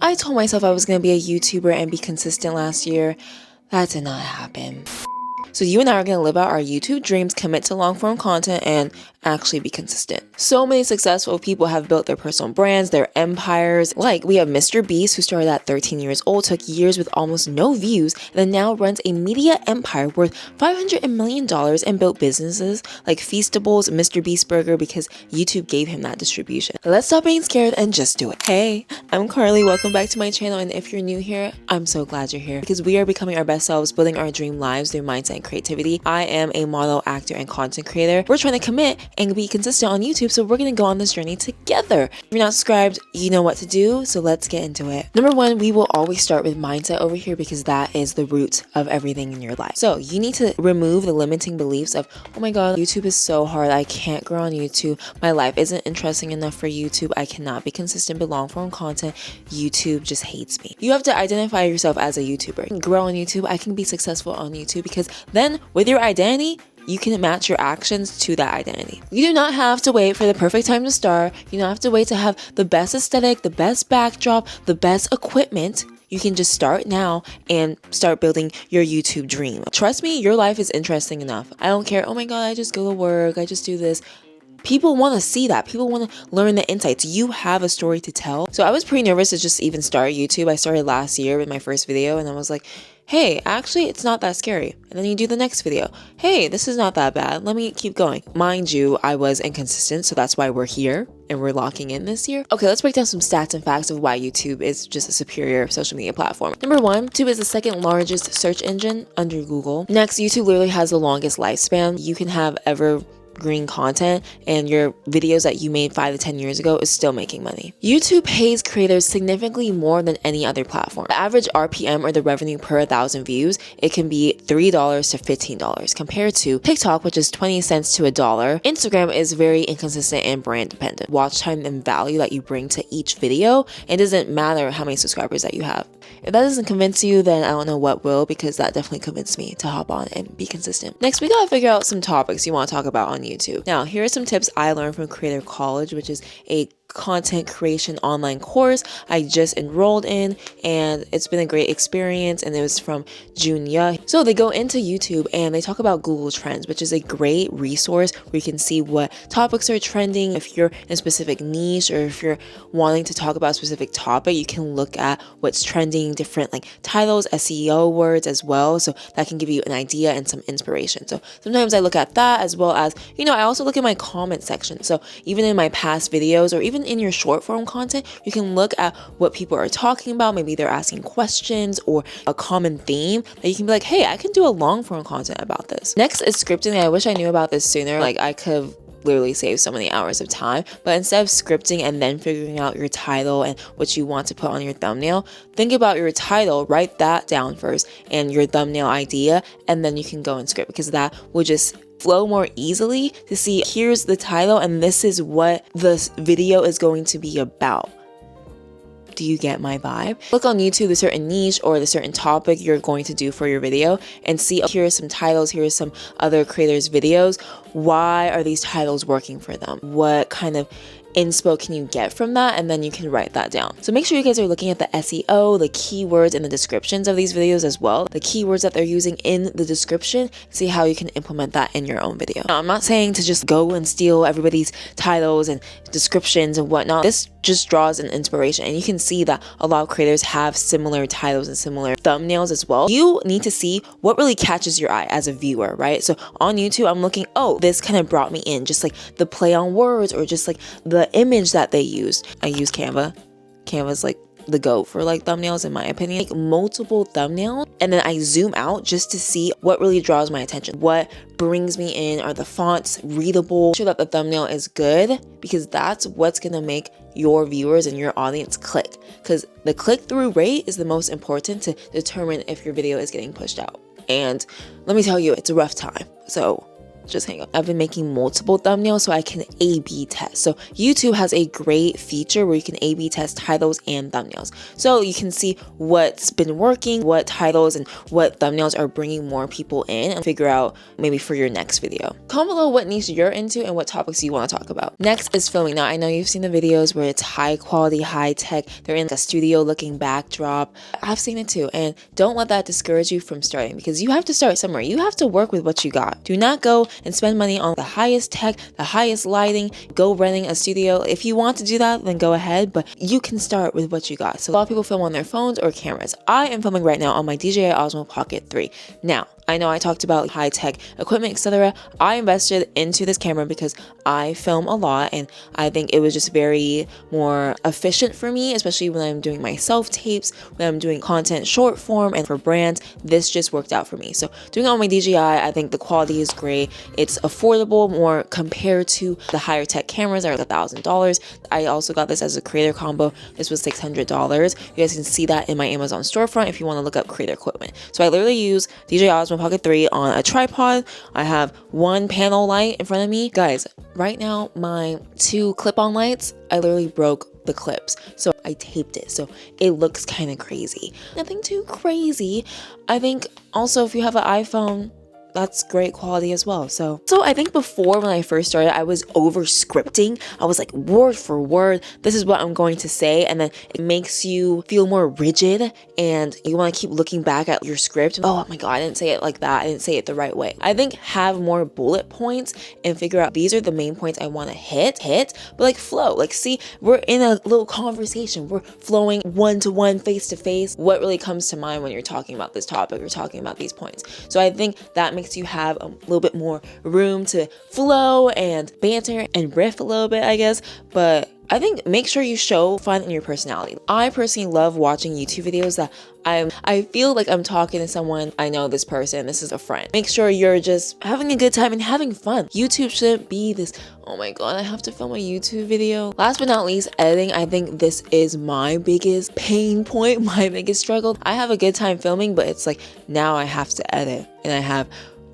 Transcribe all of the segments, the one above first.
I told myself I was going to be a YouTuber and be consistent last year. That did not happen. So you and I are going to live out our YouTube dreams, commit to long form content, and actually be consistent. So many successful people have built their personal brands, their empires. Like we have Mr. Beast, who started at 13 years old, took years with almost no views, and then now runs a media empire worth $500 million and built businesses like Feastables, Mr. Beast Burger, because YouTube gave him that distribution. Let's stop being scared and just do it. Hey, I'm Carly. Welcome back to my channel. And if you're new here, I'm so glad you're here because we are becoming our best selves, building our dream lives through mindset and creativity. I am a model, actor, and content creator. We're trying to commit and be consistent on YouTube, so we're going to go on this journey together. If you're not subscribed, you know what to do, so let's get into it. Number one, we will always start with mindset over here because that is the root of everything in your life. So you need to remove the limiting beliefs of, oh my god, YouTube is so hard, I can't grow on YouTube, my life isn't interesting enough for YouTube, I cannot be consistent with long form content, YouTube just hates me. You have to identify yourself as a YouTuber. I can grow on YouTube, I can be successful on YouTube, because then with your identity, you can match your actions to that identity. You do not have to wait for the perfect time to start. You don't have to wait to have the best aesthetic, the best backdrop, the best equipment. You can just start now and start building your YouTube dream. Trust me, your life is interesting enough. I don't care, oh my god, I just go to work, I just do this. People want to see that. People want to learn the insights. You have a story to tell. So I was pretty nervous to just even start YouTube. I started last year with my first video and I was like, hey, actually, it's not that scary. And then you do the next video. Hey, this is not that bad. Let me keep going. Mind you, I was inconsistent, so that's why we're here and we're locking in this year. Okay, let's break down some stats and facts of why YouTube is just a superior social media platform. Number one, YouTube is the second largest search engine under Google. Next, YouTube literally has the longest lifespan. You can have evergreen content and your videos that you made 5 to 10 years ago is still making money. YouTube pays creators significantly more than any other platform. The average RPM, or the revenue per 1,000 views, it can be $3 to $15 compared to TikTok, which is 20 cents to $1. Instagram is very inconsistent and brand dependent. Watch time and value that you bring to each video, it doesn't matter how many subscribers that you have. If that doesn't convince you, then I don't know what will, because that definitely convinced me to hop on and be consistent. Next, we gotta figure out some topics you want to talk about on YouTube. Now, here are some tips I learned from Creator College, which is a content creation online course I just enrolled in, and it's been a great experience, and it was from Junya. So they go into YouTube and they talk about Google Trends, which is a great resource where you can see what topics are trending. If you're in a specific niche, or if you're wanting to talk about a specific topic, you can look at what's trending, different like titles, SEO words as well, so that can give you an idea and some inspiration. So sometimes I look at that, as well as, you know, I also look at my comment section. So even in my past videos, or even in your short form content, you can look at what people are talking about. Maybe they're asking questions or a common theme that you can be like, hey, I can do a long form content about this. Next is scripting. I wish I knew about this sooner. Like, I could have literally saved so many hours of time, but instead of scripting and then figuring out your title and what you want to put on your thumbnail, think about your title, write that down first, and your thumbnail idea, and then you can go and script, because that will just flow more easily to see, here's the title and this is what this video is going to be about. Do you get my vibe? Look on YouTube the certain niche or the certain topic you're going to do for your video and see, here are some titles, here are some other creators' videos. Why are these titles working for them? What kind of inspo can you get from that? And then you can write that down. So make sure you guys are looking at the SEO, the keywords, and the descriptions of these videos as well. The keywords that they're using in the description, see how you can implement that in your own video. Now, I'm not saying to just go and steal everybody's titles and descriptions and whatnot. This just draws an inspiration, and you can see that a lot of creators have similar titles and similar thumbnails as well. You need to see what really catches your eye as a viewer, right? So on YouTube, I'm looking, oh, this kind of brought me in, just like the play on words, or just like the image that they used. I use Canva. Canva's like the GOAT for like thumbnails, in my opinion. Like multiple thumbnails, and then I zoom out just to see what really draws my attention. What brings me in? Are the fonts readable? Make sure that the thumbnail is good, because that's what's gonna make your viewers and your audience click, because the click-through rate is the most important to determine if your video is getting pushed out. And let me tell you, it's a rough time. So just hang up. I've been making multiple thumbnails so I can A/B test. So YouTube has a great feature where you can A/B test titles and thumbnails. So you can see what's been working, what titles and what thumbnails are bringing more people in, and figure out maybe for your next video. Comment below what niche you're into and what topics you want to talk about. Next is filming. Now I know you've seen the videos where it's high quality, high tech. They're in a studio looking backdrop. I've seen it too. And don't let that discourage you from starting, because you have to start somewhere. You have to work with what you got. Do not go and spend money on the highest tech, the highest lighting, go renting a studio. If you want to do that, then go ahead, but you can start with what you got. So a lot of people film on their phones or cameras. I am filming right now on my DJI Osmo Pocket 3. Now, I know I talked about high-tech equipment, etc. I invested into this camera because I film a lot, and I think it was just very more efficient for me, especially when I'm doing my self-tapes, when I'm doing content short form, and for brands. This just worked out for me. So doing it on my DJI, I think the quality is great. It's affordable more compared to the higher tech cameras that are like $1,000. I also got this as a creator combo. This was $600. You guys can see that in my Amazon storefront if you want to look up creator equipment. So I literally use DJI Osmo Pocket 3 on a tripod. I have one panel light in front of me. Guys, right now my 2 clip-on lights, I literally broke the clips, so I taped it, so it looks kind of crazy. Nothing too crazy. I think also if you have an iPhone, that's great quality as well. So I think before, when I first started, I was over scripting. I was like, word for word, this is what I'm going to say, and then it makes you feel more rigid and you want to keep looking back at your script. Oh my god, I didn't say it like that, I didn't say it the right way. I think have more bullet points and figure out these are the main points I want to hit, but like flow. Like, see, we're in a little conversation, we're flowing one-to-one, face-to-face. What really comes to mind when you're talking about this topic or talking about these points? So I think that makes you have a little bit more room to flow and banter and riff a little bit, I guess. But I think make sure you show fun in your personality. I personally love watching YouTube videos that I feel like I'm talking to someone. I know this person, this is a friend. Make sure you're just having a good time and having fun. YouTube shouldn't be this, oh my god, I have to film a YouTube video. Last but not least, editing. I think this is my biggest pain point, my biggest struggle. I have a good time filming, but it's like now I have to edit, and I have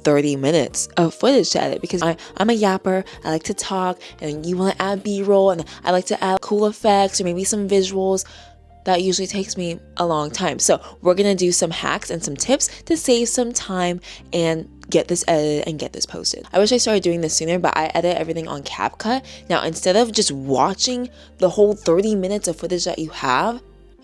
30 minutes of footage to edit because I'm a yapper. I like to talk, and you want to add b-roll, and I like to add cool effects or maybe some visuals. That usually takes me a long time. So we're gonna do some hacks and some tips to save some time and get this edited and get this posted. I wish I started doing this sooner, but I edit everything on CapCut. Now, instead of just watching the whole 30 minutes of footage that you have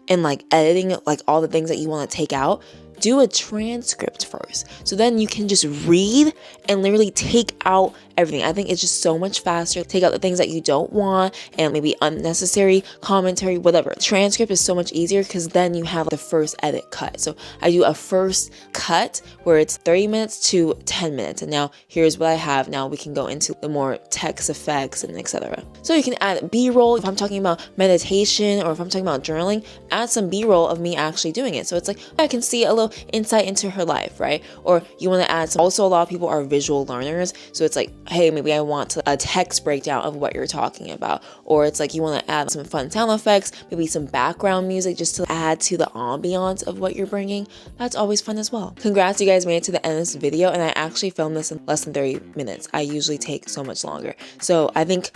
and like editing like all the things that you want to take out, do a transcript first. So then you can just read and literally take out everything. I think it's just so much faster. Take out the things that you don't want and maybe unnecessary commentary, whatever. Transcript is so much easier because then you have the first edit cut. So I do a first cut where it's 30 minutes to 10 minutes. And now here's what I have. Now we can go into the more text effects and etc. So you can add b-roll. If I'm talking about meditation or if I'm talking about journaling, add some b-roll of me actually doing it. So it's like I can see a little insight into her life, right? Or you want to add some. Also, a lot of people are visual learners, so it's like, hey, maybe I want a text breakdown of what you're talking about. Or it's like you want to add some fun sound effects, maybe some background music just to add to the ambiance of what you're bringing. That's always fun as well. Congrats, you guys made it to the end of this video, and I actually filmed this in less than 30 minutes. I usually take so much longer. So I think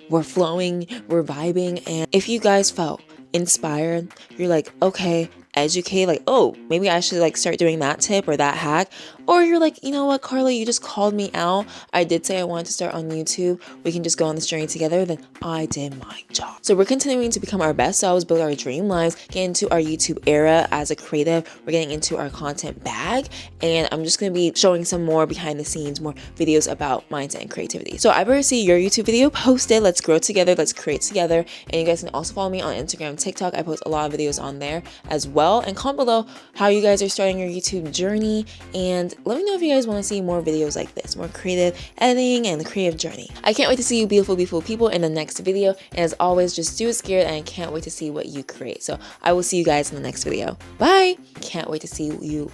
we're flowing, we're vibing, and if you guys felt inspired, you're like, okay, educate, like, oh, maybe I should like start doing that tip or that hack. Or you're like, you know what, Carla, you just called me out. I did say I wanted to start on YouTube. We can just go on this journey together. Then I did my job. So we're continuing to become our best selves, build our dream lives, get into our YouTube era as a creative. We're getting into our content bag. And I'm just going to be showing some more behind the scenes, more videos about mindset and creativity. So I better see your YouTube video posted. Let's grow together. Let's create together. And you guys can also follow me on Instagram, TikTok. I post a lot of videos on there as well. And comment below how you guys are starting your YouTube journey. And let me know if you guys want to see more videos like this, more creative editing and the creative journey. I can't wait to see you beautiful, beautiful people in the next video. And as always, just do it scared, and I can't wait to see what you create. So I will see you guys in the next video. Bye. Can't wait to see you.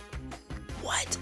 What?